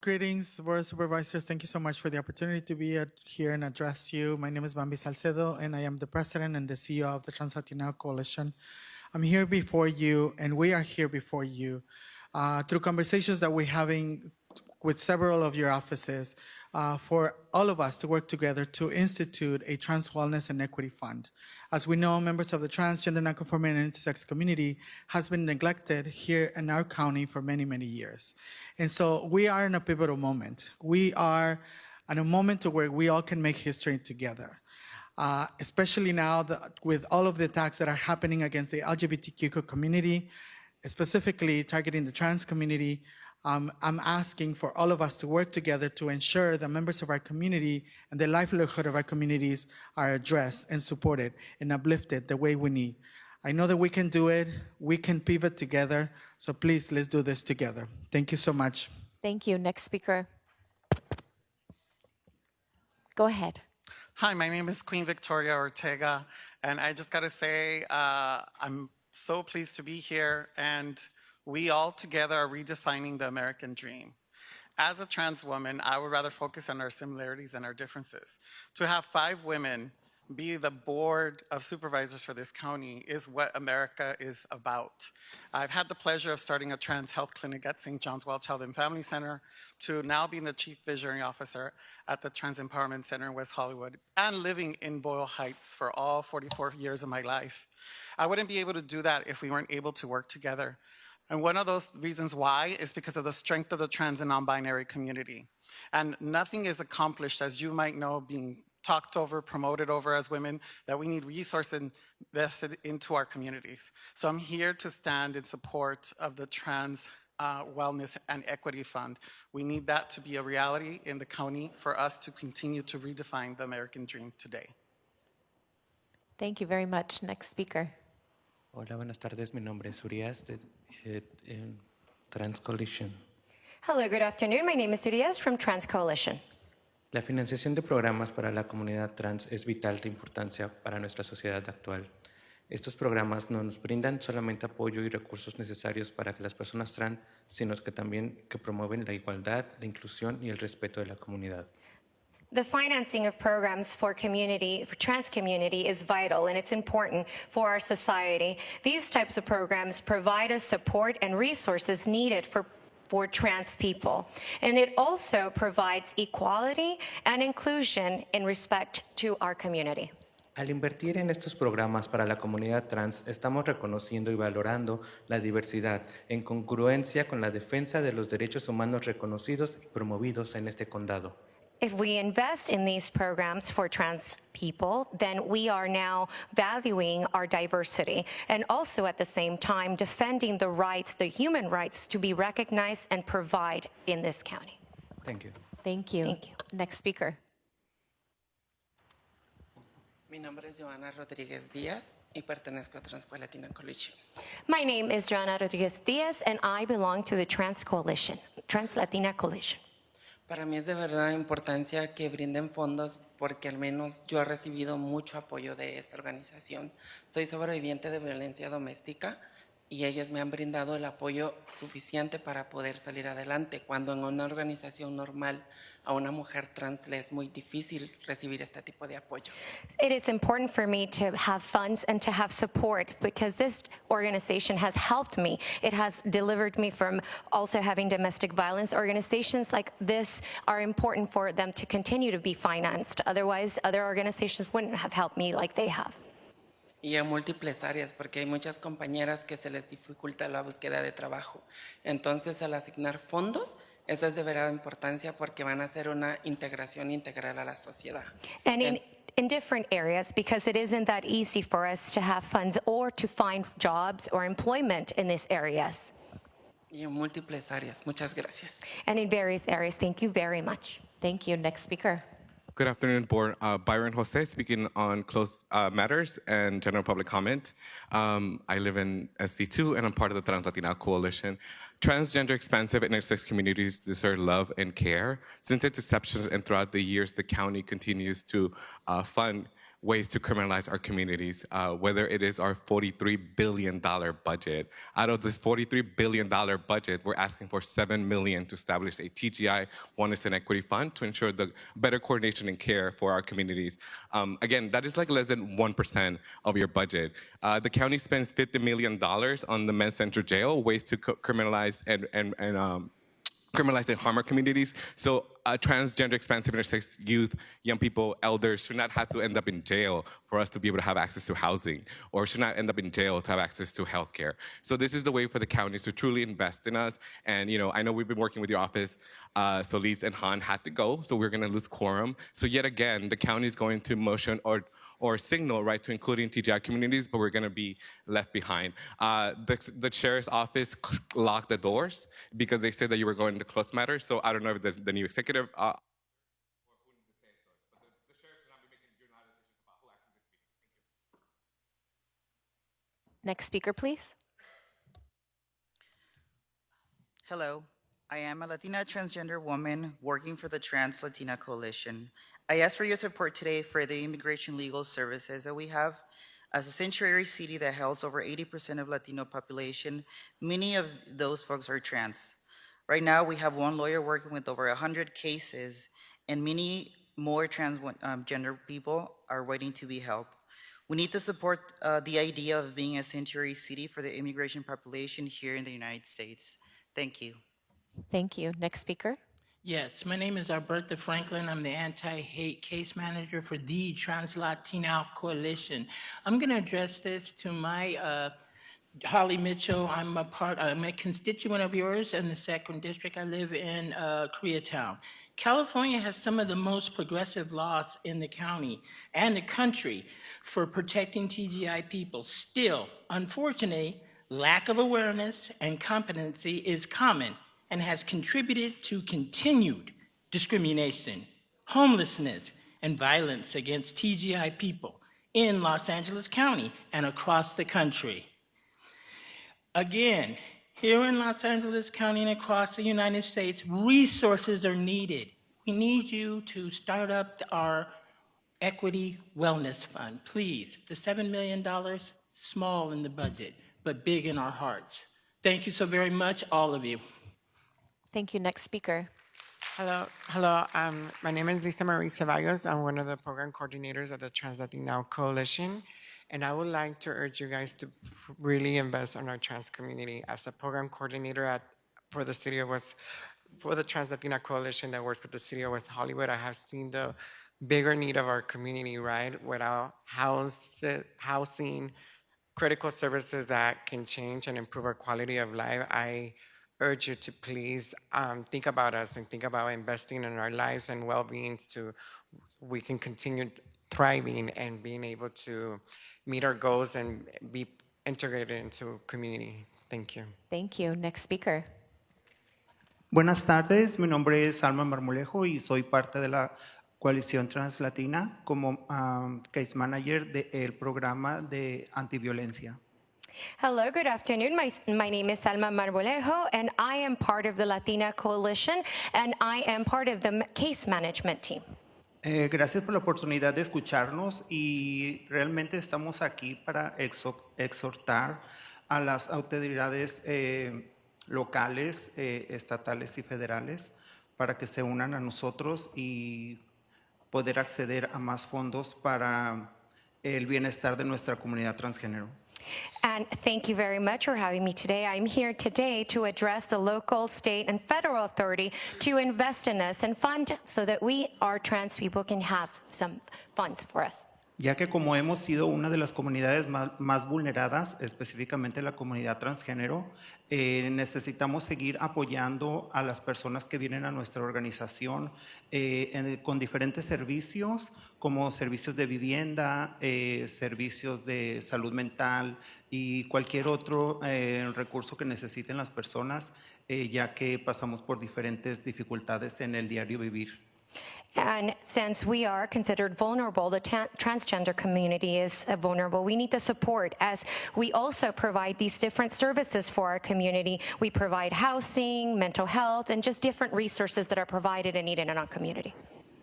Greetings, Board of Supervisors. Thank you so much for the opportunity to be here and address you. My name is Bambi Salcedo, and I am the President and the CEO of the Trans-Latina Coalition. I'm here before you, and we are here before you through conversations that we're having with several of your offices for all of us to work together to institute a Trans Wellness and Equity Fund. As we know, members of the transgender, nonconforming, and intersex community has been neglected here in our county for many, many years. And so we are in a pivotal moment. We are in a moment where we all can make history together. Especially now with all of the attacks that are happening against the LGBTQ community, specifically targeting the trans community, I'm asking for all of us to work together to ensure that members of our community and the livelihood of our communities are addressed and supported and uplifted the way we need. I know that we can do it. We can pivot together. So please, let's do this together. Thank you so much. Thank you. Next speaker. Go ahead. Hi, my name is Queen Victoria Ortega, and I just got to say I'm so pleased to be here, and we all together are redefining the American dream. As a trans woman, I would rather focus on our similarities and our differences. To have 5 women be the Board of Supervisors for this county is what America is about. I've had the pleasure of starting a trans health clinic at St. John's Well Child and Family Center to now being the Chief Visionary Officer at the Trans Empowerment Center in West Hollywood and living in Boyle Heights for all 44 years of my life. I wouldn't be able to do that if we weren't able to work together. And one of those reasons why is because of the strength of the trans and non-binary community. And nothing is accomplished, as you might know, being talked over, promoted over as women, that we need resources invested into our communities. So I'm here to stand in support of the Trans Wellness and Equity Fund. We need that to be a reality in the county for us to continue to redefine the American dream today. Thank you very much. Next speaker. Hola, buenas tardes. Mi nombre es Urias de Trans Coalition. Hello, good afternoon. My name is Urias from Trans Coalition. La financiación de programas para la comunidad trans es vital de importancia para nuestra sociedad actual. Estos programas no nos brindan solamente apoyo y recursos necesarios para que las personas trans, sino que también que promueven la igualdad, la inclusión y el respeto de la comunidad. The financing of programs for trans community is vital, and it's important for our society. These types of programs provide us support and resources needed for trans people. And it also provides equality and inclusion in respect to our community. Al invertir en estos programas para la comunidad trans, estamos reconociendo y valorando la diversidad en congruencia con la defensa de los derechos humanos reconocidos y promovidos en este condado. If we invest in these programs for trans people, then we are now valuing our diversity and also at the same time defending the rights, the human rights to be recognized and provide in this county. Thank you. Thank you. Thank you. Next speaker. Mi nombre es Joana Rodríguez Díaz y pertenezco a Trans Latina Coalition. My name is Joana Rodríguez Díaz and I belong to the Trans Coalition, Trans Latina Coalition. Para mí es de verdad importancia que brinden fondos porque al menos yo he recibido mucho apoyo de esta organización. Soy sobreviviente de violencia doméstica y ellos me han brindado el apoyo suficiente para poder salir adelante, cuando en una organización normal a una mujer trans le es muy difícil recibir este tipo de apoyo. It is important for me to have funds and to have support because this organization has helped me. It has delivered me from also having domestic violence. Organizations like this are important for them to continue to be financed. Otherwise, other organizations wouldn't have helped me like they have. Y en múltiples áreas, porque hay muchas compañeras que se les dificulta la búsqueda de trabajo. Entonces, al asignar fondos, eso es de verdad importancia porque van a hacer una integración integral a la sociedad. And in different areas, because it isn't that easy for us to have funds or to find jobs or employment in these areas. Y en múltiples áreas. Muchas gracias. And in various areas. Thank you very much. Thank you. Next speaker. Good afternoon, Board. Byron Jose speaking on closed matters and general public comment. I live in SD2 and I'm part of the Trans-Latina Coalition. Transgender, expansive, and intersex communities deserve love and care. Since its inception and throughout the years, the county continues to fund ways to criminalize our communities, whether it is our $43 billion budget. Out of this $43 billion budget, we're asking for $7 million to establish a TGI Oneness and Equity Fund to ensure the better coordination and care for our communities. Again, that is like less than 1% of your budget. The county spends $50 million on the Men's Center Jail, ways to criminalize and criminalize and harm our communities. So transgender, expansive, intersex youth, young people, elders should not have to end up in jail for us to be able to have access to housing, or should not end up in jail to have access to healthcare. So this is the way for the counties to truly invest in us. And I know we've been working with your office, so Lise and Han had to go, so we're gonna lose quorum. So yet again, the county is going to motion or signal, right, to including TGI communities, but we're going to be left behind. The sheriff's office locked the doors because they said that you were going to close matters. So I don't know if there's the new executive. Or who needs to say it, but the sheriff should not be making unilateral decisions about who accesses this meeting. Thank you. Next speaker, please. Hello, I am a Latina transgender woman working for the Trans Latina Coalition. I ask for your support today for the immigration legal services that we have. As a sanctuary city that holds over 80% of Latino population, many of those folks are trans. Right now, we have one lawyer working with over 100 cases, and many more transgender people are waiting to be helped. We need to support the idea of being a sanctuary city for the immigration population here in the United States. Thank you. Thank you. Next speaker. Yes, my name is Alberta Franklin. I'm the anti-hate case manager for the Trans Latina Coalition. I'm going to address this to my Holly Mitchell. I'm a constituent of yours in the 2nd District. I live in Koreatown. California has some of the most progressive laws in the county and the country for protecting TGI people. Still, unfortunately, lack of awareness and competency is common and has contributed to continued discrimination, homelessness, and violence against TGI people in Los Angeles County and across the country. Again, here in Los Angeles County and across the United States, resources are needed. We need you to start up our Equity Wellness Fund. Please, the $7 million, small in the budget, but big in our hearts. Thank you so very much, all of you. Thank you. Next speaker. Hello. My name is Lisa Marie Ceballos. I'm one of the program coordinators of the Trans Latina Coalition, and I would like to urge you guys to really invest in our trans community. As a program coordinator for the Trans Latina Coalition that works with the City of West Hollywood, I have seen the bigger need of our community, right? Without housing, critical services that can change and improve our quality of life, I urge you to please think about us and think about investing in our lives and well-being so we can continue thriving and being able to meet our goals and be integrated into community. Thank you. Thank you. Next speaker. Buenas tardes, mi nombre es Alma Marmolejo y soy parte de la Coalición Translatina como case manager del programa de antiviolencia. Hello, good afternoon. My name is Salma Marbolejo, and I am part of the Latina Coalition, and I am part of the case management team. Gracias por la oportunidad de escucharnos y realmente estamos aquí para exhortar a las autoridades locales, estatales y federales para que se unan a nosotros y poder acceder a más fondos para el bienestar de nuestra comunidad transgénero. And thank you very much for having me today. I'm here today to address the local, state, and federal authority to invest in us and fund so that we, our trans people, can have some funds for us. Ya que como hemos sido una de las comunidades más vulneradas, específicamente la comunidad transgénero, necesitamos seguir apoyando a las personas que vienen a nuestra organización con diferentes servicios, como servicios de vivienda, servicios de salud mental y cualquier otro recurso que necesiten las personas, ya que pasamos por diferentes dificultades en el diario vivir. And since we are considered vulnerable, the transgender community is vulnerable, we need the support as we also provide these different services for our community. We provide housing, mental health, and just different resources that are provided and needed in our community.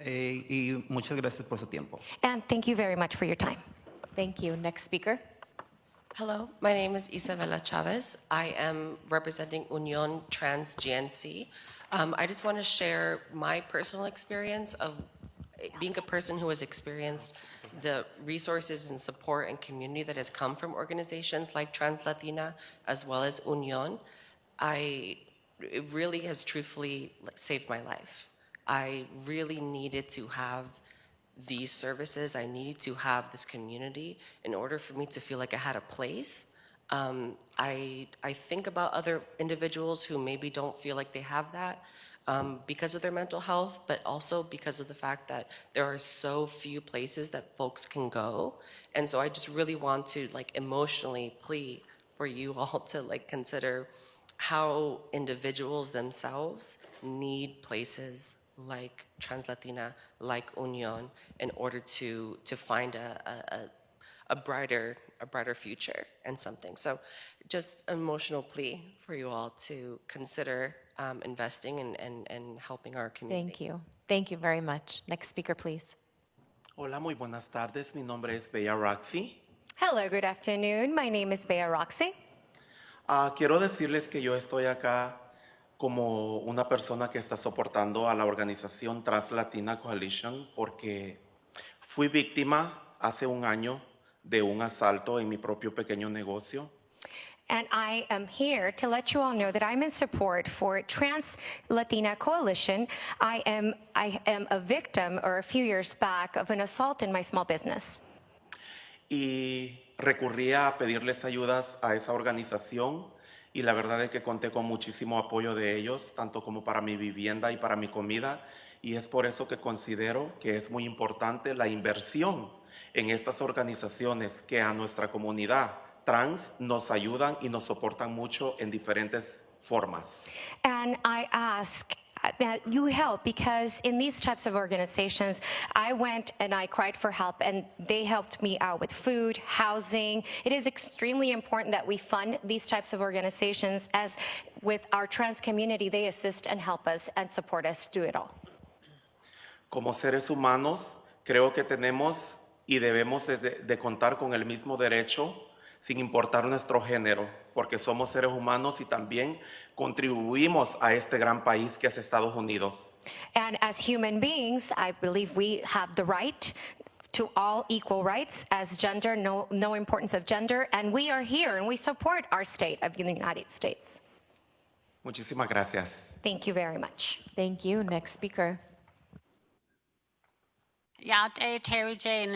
y muchas gracias por su tiempo. And thank you very much for your time. Thank you. Next speaker. Hello, my name is Isabella Chavez. I am representing Unión Trans GNC. I just want to share my personal experience of being a person who has experienced the resources and support and community that has come from organizations like Trans Latina as well as Unión. It really has truthfully saved my life. I really needed to have these services. I needed to have this community in order for me to feel like I had a place. I think about other individuals who maybe don't feel like they have that because of their mental health, but also because of the fact that there are so few places that folks can go. And so I just really want to emotionally plea for you all to consider how individuals themselves need places like Trans Latina, like Unión, in order to find a brighter future and something. So just an emotional plea for you all to consider investing and helping our community. Thank you. Thank you very much. Next speaker, please. Hola, muy buenas tardes. Mi nombre es Bella Roxy. Hello, good afternoon. My name is Bea Roxy. Quiero decirles que yo estoy acá como una persona que está soportando a la organización Trans Latina Coalition porque fui víctima hace un año de un asalto en mi propio pequeño negocio. And I am here to let you all know that I'm in support for Trans Latina Coalition. I am a victim, or a few years back, of an assault in my small business. Y recurría a pedirles ayudas a esa organización y la verdad es que conté con muchísimo apoyo de ellos, tanto como para mi vivienda y para mi comida, y es por eso que considero que es muy importante la inversión en estas organizaciones que a nuestra comunidad trans nos ayudan y nos soportan mucho en diferentes formas. And I ask that you help, because in these types of organizations, I went and I cried for help, and they helped me out with food, housing. It is extremely important that we fund these types of organizations, as with our trans community, they assist and help us and support us do it all. Como seres humanos, creo que tenemos y debemos de contar con el mismo derecho sin importar nuestro género, porque somos seres humanos y también contribuimos a este gran país que es Estados Unidos. And as human beings, I believe we have the right to all equal rights as gender, no importance of gender, and we are here and we support our state of the United States. Muchísimas gracias. Thank you very much. Thank you. Next speaker. Terry J.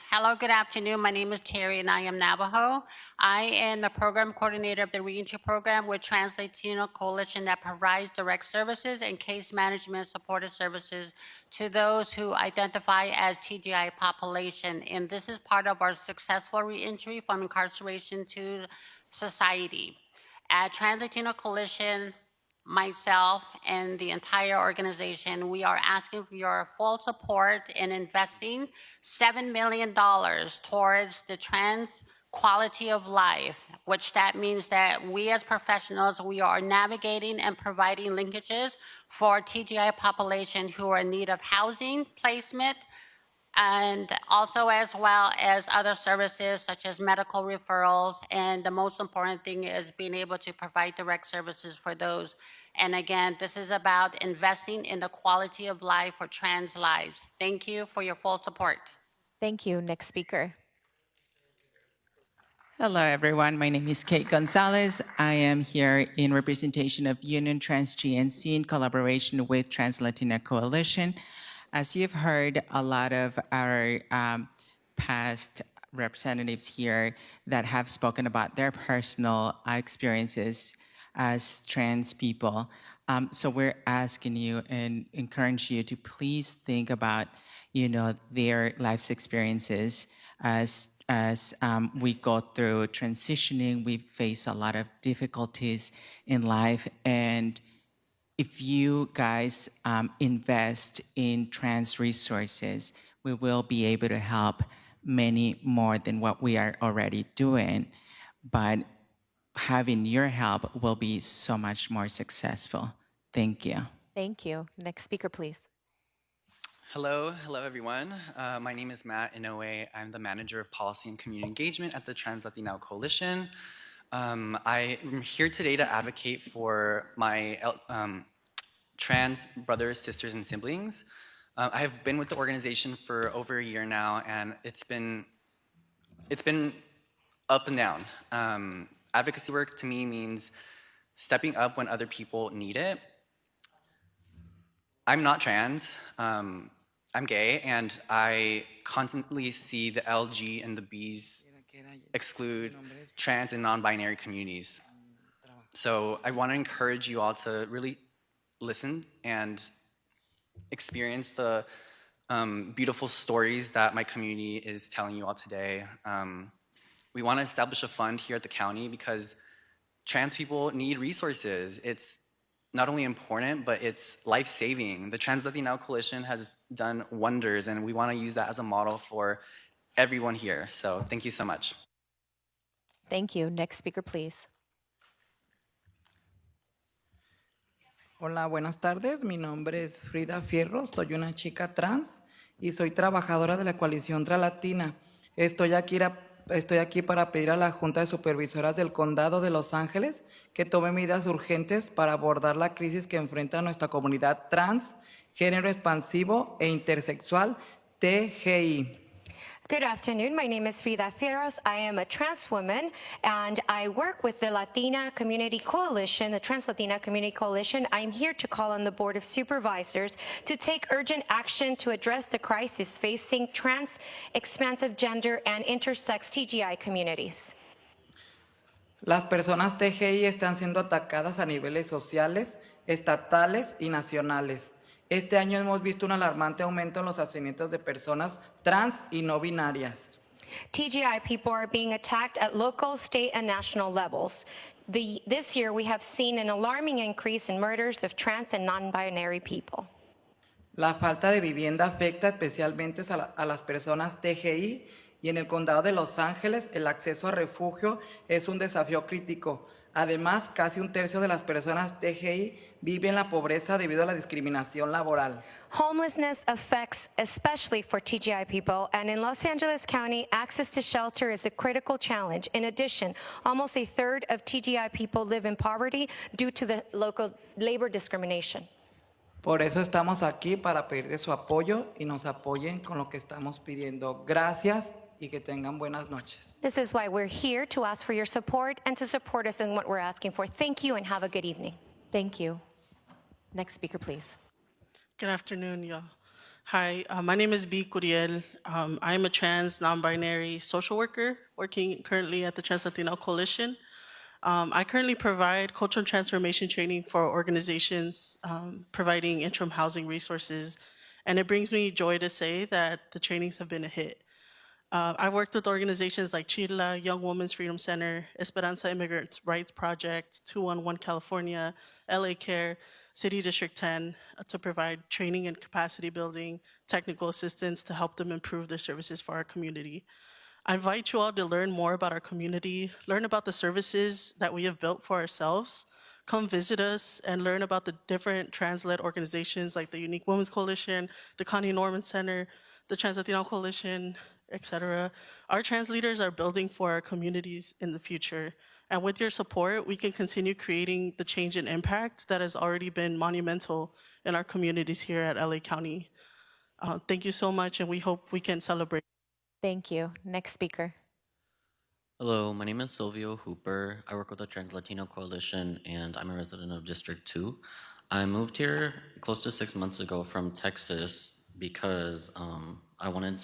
Hello, good afternoon. My name is Terry and I am Navajo. I am the program coordinator of the Reentry program with Trans Latino Coalition that provides direct services and case management supportive services to those who identify as TGI population. And this is part of our successful reentry from incarceration to society. At Trans Latino Coalition, myself and the entire organization, we are asking for your full support in investing $7 million towards the trans quality of life, which that means that we as professionals, we are navigating and providing linkages for TGI population who are in need of housing, placement, and also as well as other services such as medical referrals. And the most important thing is being able to provide direct services for those. And again, this is about investing in the quality of life for trans lives. Thank you for your full support. Thank you. Next speaker. Hello, everyone. My name is Kate Gonzalez. I am here in representation of Union Trans GNC in collaboration with Trans Latina Coalition. As you've heard, a lot of our past representatives here that have spoken about their personal experiences as trans people. So we're asking you and encourage you to please think about, their life's experiences as we go through transitioning. We face a lot of difficulties in life, and if you guys invest in trans resources, we will be able to help many more than what we are already doing. But having your help will be so much more successful. Thank you. Thank you. Next speaker, please. Hello everyone. My name is Matt Inoue. I'm the manager of policy and community engagement at the Trans Latino Coalition. I am here today to advocate for my trans brothers, sisters, and siblings. I have been with the organization for over a year now, and it's been up and down. Advocacy work to me means stepping up when other people need it. I'm not trans. I'm gay, and I constantly see the LG and the Bs exclude trans and non-binary communities. So I want to encourage you all to really listen and experience the beautiful stories that my community is telling you all today. We want to establish a fund here at the county because trans people need resources. It's not only important, but it's life-saving. The Trans Latino Coalition has done wonders, and we want to use that as a model for everyone here. So thank you so much. Thank you. Next speaker, please. Hola, buenas tardes. Mi nombre es Frida Fierro. Soy una chica trans y soy trabajadora de la coalición translatina. Estoy aquí para pedir a la Junta de Supervisoras del condado de Los Ángeles que tome medidas urgentes para abordar la crisis que enfrenta nuestra comunidad trans, género expansivo e intersexual, TGI. Good afternoon. My name is Frida Fierros. I am a trans woman, and I work with the Latina Community Coalition, the Trans Latina Community Coalition. I'm here to call on the Board of Supervisors to take urgent action to address the crisis facing trans, expansive gender, and intersex TGI communities. Las personas TGI están siendo atacadas a niveles sociales, estatales y nacionales. Este año hemos visto un alarmante aumento en los asesinatos de personas trans y no binarias. TGI people are being attacked at local, state, and national levels. This year, we have seen an alarming increase in murders of trans and non-binary people. La falta de vivienda afecta especialmente a las personas TGI y en el condado de Los Ángeles el acceso a refugio es un desafío crítico. Además, casi un tercio de las personas TGI vive en la pobreza debido a la discriminación laboral. Homelessness affects especially for TGI people, and in Los Angeles County, access to shelter is a critical challenge. In addition, almost a third of TGI people live in poverty due to the local labor discrimination. Por eso estamos aquí para pedir de su apoyo y nos apoyen con lo que estamos pidiendo. Gracias y que tengan buenas noches. This is why we're here, to ask for your support and to support us in what we're asking for. Thank you and have a good evening. Thank you. Next speaker, please. Good afternoon, y'all. Hi, my name is B. Curiel. I am a trans, non-binary social worker working currently at the Trans Latino Coalition. I currently provide cultural transformation training for organizations providing interim housing resources, and it brings me joy to say that the trainings have been a hit. I've worked with organizations like Chila, Young Women's Freedom Center, Esperanza Immigrant Rights Project, 211 California, LA Care, City District 10 to provide training and capacity building, technical assistance to help them improve their services for our community. I invite you all to learn more about our community, learn about the services that we have built for ourselves. Come visit us and learn about the different trans-led organizations like the Unique Women's Coalition, the Connie Norman Center, the Trans Latino Coalition, etc. Our trans leaders are building for our communities in the future. And with your support, we can continue creating the change and impact that has already been monumental in our communities here at LA County. Thank you so much, and we hope we can celebrate. Thank you. Next speaker. Hello, my name is Silvio Hooper. I work with the Trans Latino Coalition, and I'm a resident of District 2. I moved here close to 6 months ago from Texas because I wanted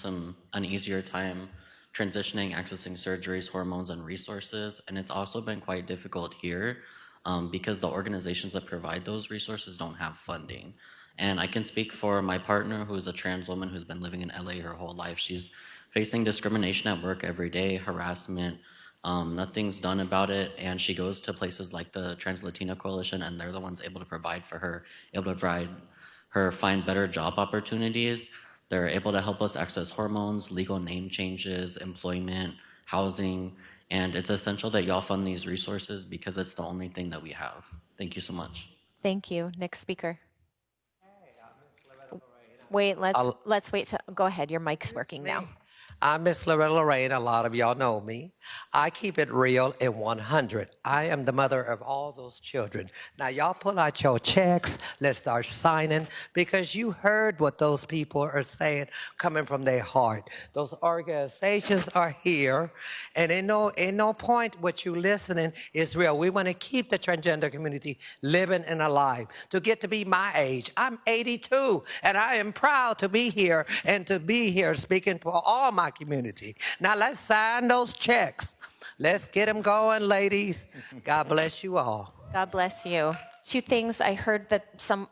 an easier time transitioning, accessing surgeries, hormones, and resources. And it's also been quite difficult here because the organizations that provide those resources don't have funding. And I can speak for my partner, who is a trans woman who's been living in LA her whole life. She's facing discrimination at work every day, harassment. Nothing's done about it. And she goes to places like the Trans Latino Coalition, and they're the ones able to provide for her, able to provide her find better job opportunities. They're able to help us access hormones, legal name changes, employment, housing, and it's essential that y'all fund these resources because it's the only thing that we have. Thank you so much. Thank you. Next speaker. Wait, let's wait to, go ahead, your mic's working now. I'm Miss Loretta Lorraine. A lot of y'all know me. I keep it real and 100. I am the mother of all those children. Now, y'all pull out your checks. Let's start signing because you heard what those people are saying coming from their heart. Those organizations are here, and ain't no point what you listening is real. We want to keep the transgender community living and alive. To get to be my age, I'm 82, and I am proud to be here and to be here speaking for all my community. Now let's sign those checks. Let's get them going, ladies. God bless you all. God bless you. Two things. I heard that some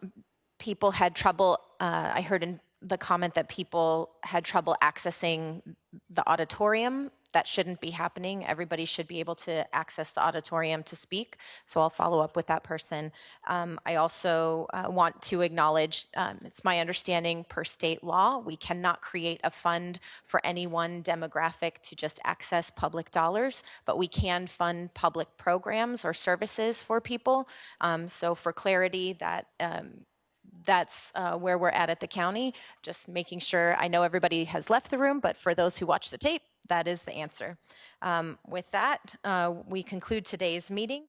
people had trouble, I heard in the comment that people had trouble accessing the auditorium. That shouldn't be happening. Everybody should be able to access the auditorium to speak. So I'll follow up with that person. I also want to acknowledge, it's my understanding per state law, we cannot create a fund for any one demographic to just access public dollars, but we can fund public programs or services for people. So for clarity, that's where we're at the county, just making sure. I know everybody has left the room, but for those who watch the tape, that is the answer. With that, we conclude today's meeting.